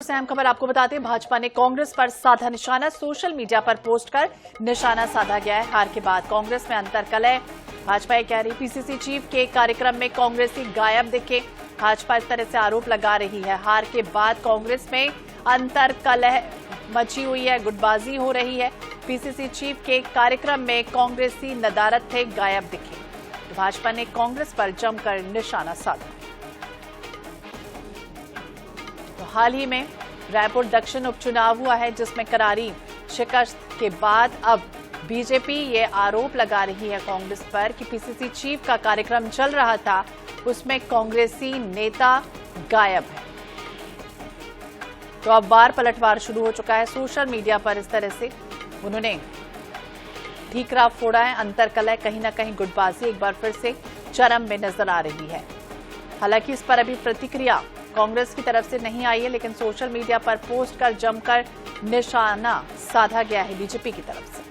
से अहम खबर आपको बताते हैं, भाजपा ने कांग्रेस पर साधा निशाना। सोशल मीडिया पर पोस्ट कर निशाना साधा गया है। हार के बाद कांग्रेस में अंतर्कलह। भाजपा ये कह रही पीसीसी चीफ के कार्यक्रम में कांग्रेसी गायब दिखे। भाजपा इस तरह से आरोप लगा रही है। हार के बाद कांग्रेस में अंतर्कलह मची हुई है, गुटबाजी हो रही है। पीसीसी चीफ के कार्यक्रम में कांग्रेसी नदारद थे, गायब दिखे। तो भाजपा ने कांग्रेस पर जमकर निशाना साधा। तो हाल ही में रायपुर दक्षिण उपचुनाव हुआ है, जिसमें करारी शिकस्त के बाद अब बीजेपी ये आरोप लगा रही है कांग्रेस पर कि पीसीसी चीफ का कार्यक्रम चल रहा था, उसमें कांग्रेसी नेता गायब है। तो अब बार पलटवार शुरू हो चुका है। सोशल मीडिया पर इस तरह से उन्होंने ठीकरा फोड़ा है। अंतर्कलह, कहीं ना कहीं गुटबाजी एक बार फिर से चरम में नजर आ रही है। हालांकि इस पर अभी प्रतिक्रिया कांग्रेस की तरफ से नहीं आई है, लेकिन सोशल मीडिया पर पोस्ट कर जमकर निशाना साधा गया है बीजेपी की तरफ से।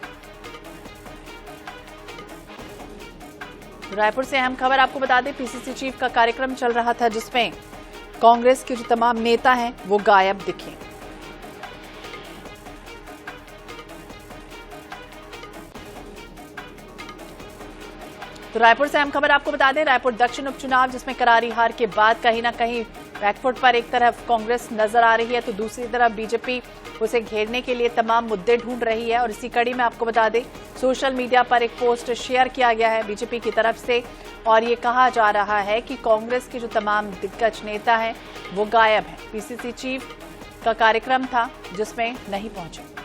रायपुर से अहम खबर आपको बता दें, पीसीसी चीफ का कार्यक्रम चल रहा था, जिसमें कांग्रेस के जो तमाम नेता हैं वो गायब दिखे। तो रायपुर से अहम खबर आपको बता दें, रायपुर दक्षिण उपचुनाव जिसमें करारी हार के बाद कहीं ना कहीं बैकफुट पर एक तरफ कांग्रेस नजर आ रही है, तो दूसरी तरफ बीजेपी उसे घेरने के लिए तमाम मुद्दे ढूंढ रही है। और इसी कड़ी में आपको बता दें, सोशल मीडिया पर एक पोस्ट शेयर किया गया है बीजेपी की तरफ से, और ये कहा जा रहा है कि कांग्रेस के जो तमाम दिग्गज नेता हैं वो गायब हैं। पीसीसी चीफ का कार्यक्रम था जिसमें नहीं पहुंचे।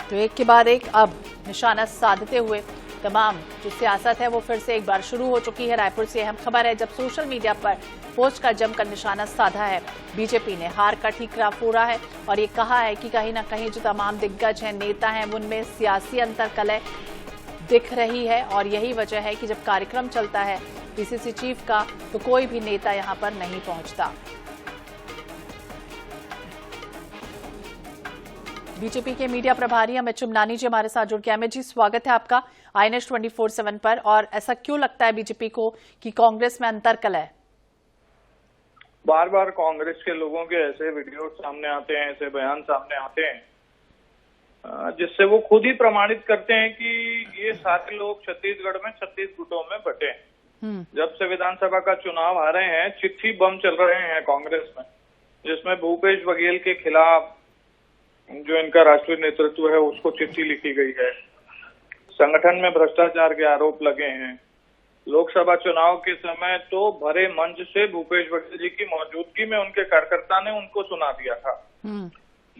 तो एक के बाद एक अब निशाना साधते हुए तमाम जो सियासत है वो फिर से एक बार शुरू हो चुकी है। रायपुर से अहम खबर है, जब सोशल मीडिया पर पोस्ट का जमकर निशाना साधा है बीजेपी ने, हार का ठीकरा फोड़ा है और ये कहा है कि कहीं ना कहीं जो तमाम दिग्गज हैं, नेता हैं, उनमें सियासी अंतर्कलह दिख रही है। और यही वजह है कि जब कार्यक्रम चलता है पीसीसी चीफ का, तो कोई भी नेता यहां पर नहीं पहुंचता। बीजेपी के मीडिया प्रभारी अमित चुमनानी जी हमारे साथ जुड़ गए। अमित जी, स्वागत है आपका INS 24/7 पर। और ऐसा क्यों लगता है बीजेपी को कि कांग्रेस में अंतर्कलह है? बार बार कांग्रेस के लोगों के ऐसे वीडियो सामने आते हैं, ऐसे बयान सामने आते हैं, जिससे वो खुद ही प्रमाणित करते हैं कि ये सारे लोग छत्तीसगढ़ में 36 गुटों में बटे हैं। जब से विधानसभा का चुनाव आ रहे हैं, चिट्ठी बम चल रहे हैं कांग्रेस में, जिसमें भूपेश बघेल के खिलाफ जो इनका राष्ट्रीय नेतृत्व है उसको चिट्ठी लिखी गई है। संगठन में भ्रष्टाचार के आरोप लगे हैं। लोकसभा चुनाव के समय तो भरे मंच से भूपेश बघेल जी की मौजूदगी में उनके कार्यकर्ता ने उनको सुना दिया था।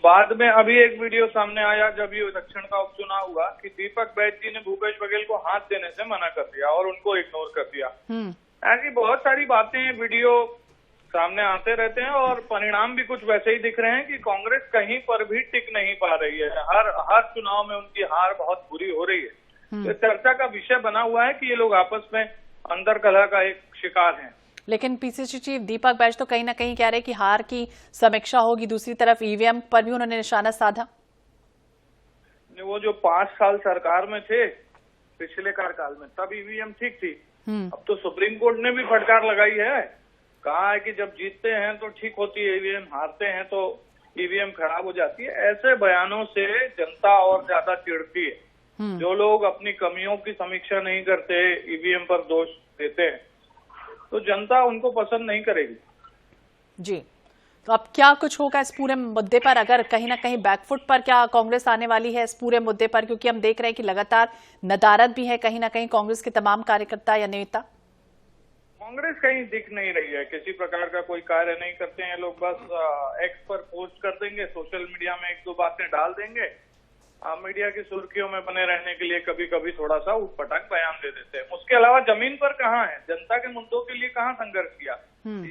बाद में अभी एक वीडियो सामने आया, जब ये दक्षिण का उपचुनाव हुआ, कि दीपक बैज जी ने भूपेश बघेल को हाथ देने से मना कर दिया और उनको इग्नोर कर दिया। ऐसी बहुत सारी बातें वीडियो सामने आते रहते हैं और परिणाम भी कुछ वैसे ही दिख रहे हैं कि कांग्रेस कहीं पर भी टिक नहीं पा रही है। हर चुनाव में उनकी हार बहुत बुरी हो रही है। तो चर्चा का विषय बना हुआ है कि ये लोग आपस में अंतर्कलह का एक शिकार हैं। लेकिन पीसीसी चीफ दीपक बैज तो कहीं ना कहीं कह रहे हैं कि हार की समीक्षा होगी। दूसरी तरफ ईवीएम पर भी उन्होंने निशाना साधा। वो जो 5 साल सरकार में थे पिछले कार्यकाल में, तब ईवीएम ठीक थी। अब तो सुप्रीम कोर्ट ने भी फटकार लगाई है, कहा है कि जब जीतते हैं तो ठीक होती है ईवीएम, हारते हैं तो ईवीएम खराब हो जाती है। ऐसे बयानों से जनता और ज्यादा चिढ़ती है। जो लोग अपनी कमियों की समीक्षा नहीं करते, ईवीएम पर दोष देते हैं, तो जनता उनको पसंद नहीं करेगी। जी, तो अब क्या कुछ होगा इस पूरे मुद्दे पर? अगर कहीं ना कहीं बैकफुट पर क्या कांग्रेस आने वाली है इस पूरे मुद्दे पर? क्योंकि हम देख रहे हैं कि लगातार नदारद भी है कहीं ना कहीं कांग्रेस के तमाम कार्यकर्ता या नेता। कांग्रेस कहीं दिख नहीं रही है, किसी प्रकार का कोई कार्य नहीं करते हैं लोग। बस एक्स पर पोस्ट कर देंगे, सोशल मीडिया में 1-2 बातें डाल देंगे, मीडिया की सुर्खियों में बने रहने के लिए कभी कभी थोड़ा सा उटपटांग बयान दे देते हैं। उसके अलावा जमीन पर कहाँ है, जनता के मुद्दों के लिए कहाँ संघर्ष किया,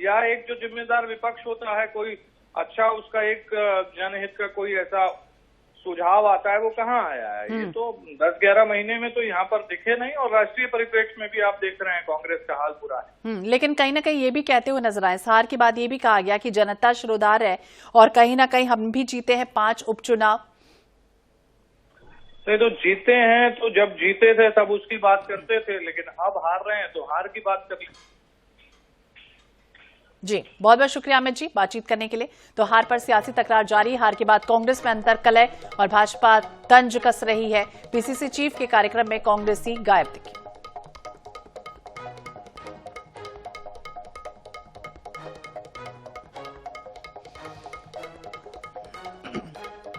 या एक जो जिम्मेदार विपक्ष होता है, कोई अच्छा उसका एक जनहित का कोई ऐसा सुझाव आता है, वो कहाँ आया है? ये तो 10-11 महीने में तो यहाँ पर दिखे नहीं। और राष्ट्रीय परिप्रेक्ष्य में भी आप देख रहे हैं कांग्रेस का हाल बुरा है। लेकिन कहीं ना कहीं ये भी कहते हुए नजर आए, हार के बाद ये भी कहा गया कि जनता शिरोधार है और कहीं ना कहीं हम भी जीते हैं 5 उपचुनाव। तो ये तो जीते हैं, तो जब जीते थे तब उसकी बात करते थे, लेकिन अब हार रहे हैं तो हार की बात कर लें। जी, बहुत बहुत शुक्रिया अमित जी बातचीत करने के लिए। तो हार पर सियासी तकरार जारी। हार के बाद कांग्रेस में अंतर कलह और भाजपा तंज कस रही है। पीसीसी चीफ के कार्यक्रम में कांग्रेसी गायब दिखे।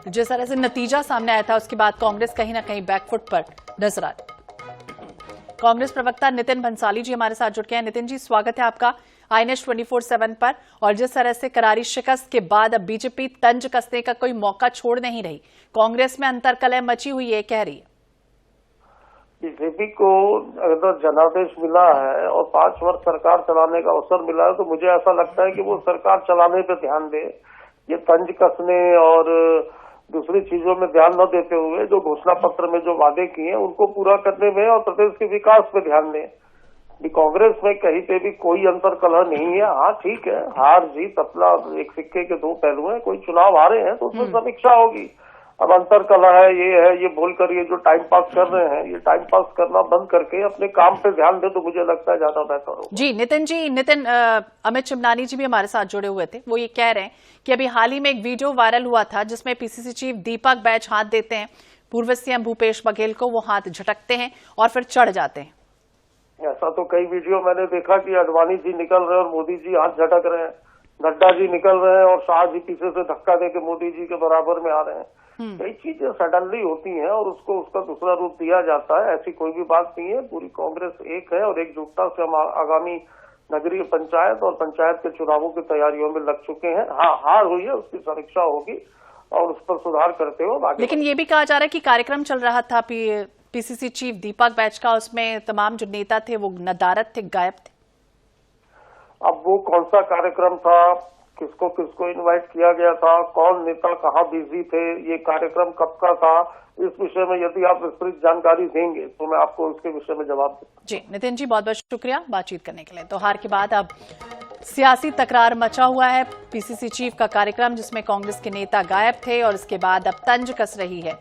जिस तरह से नतीजा सामने आया था उसके बाद कांग्रेस कहीं ना कहीं बैकफुट पर नजर आ रही। कांग्रेस प्रवक्ता नितिन भंसाली जी हमारे साथ जुड़ गए हैं। नितिन जी, स्वागत है आपका INS 24/7 पर। और जिस तरह से करारी शिकस्त के बाद अब बीजेपी तंज कसने का कोई मौका छोड़ नहीं रही, कांग्रेस में अंतर्कलह मची हुई है, कह रही है। बीजेपी को अगर जनादेश मिला है और 5 वर्ष सरकार चलाने का अवसर मिला है, तो मुझे ऐसा लगता है कि वो सरकार चलाने पे ध्यान दे। ये तंज कसने और दूसरी चीजों में ध्यान न देते हुए जो घोषणा पत्र में जो वादे किए उनको पूरा करने में और प्रदेश के विकास पे ध्यान दें। कांग्रेस में कहीं पे भी कोई अंतर कलह नहीं है। हाँ ठीक है, हार जीत अपना एक सिक्के के दो पहलू हैं। कोई चुनाव हारे हैं तो उसमें समीक्षा होगी। अब अंतर कलह है, ये बोलकर ये जो टाइम पास कर रहे हैं, ये टाइम पास करना बंद करके अपने काम पे ध्यान दे तो मुझे लगता है ज्यादा बेहतर होगा। जी नितिन, अमित चिमनानी जी भी हमारे साथ जुड़े हुए थे। वो ये कह रहे हैं कि अभी हाल ही में एक वीडियो वायरल हुआ था जिसमें पीसीसी चीफ दीपक बैच हाथ देते हैं पूर्व सीएम भूपेश बघेल को, वो हाथ झटकते हैं और फिर चढ़ जाते हैं। ऐसा तो कई वीडियो मैंने देखा कि अडवाणी जी निकल रहे हैं और मोदी जी हाथ झटक रहे हैं, नड्डा जी निकल रहे हैं और शाह जी पीछे से धक्का देके मोदी जी के बराबर में आ रहे हैं। कई चीजें सडनली होती हैं और उसको उसका दूसरा रूप दिया जाता है। ऐसी कोई भी बात नहीं है। पूरी कांग्रेस एक है और एकजुटता से हम आगामी नगरीय पंचायत और पंचायत के चुनावों की तैयारियों में लग चुके हैं। हाँ, हार हुई है, उसकी समीक्षा होगी और उस पर सुधार करते हुए। लेकिन ये भी कहा जा रहा है कि कार्यक्रम चल रहा था पीसीसी चीफ दीपक बैच का, उसमें तमाम जो नेता थे वो नदारद थे, गायब थे। अब वो कौन सा कार्यक्रम था, किसको इनवाइट किया गया था, कौन नेता कहाँ बिजी थे, ये कार्यक्रम कब का था, इस विषय में यदि आप विस्तृत जानकारी देंगे तो मैं आपको उसके विषय में जवाब दूंगा। जी नितिन जी, बहुत बहुत शुक्रिया बातचीत करने के लिए। तो हार के बाद अब सियासी तकरार मचा हुआ है। पीसीसी चीफ का कार्यक्रम जिसमें कांग्रेस के नेता गायब थे और इसके बाद अब तंज कस रही है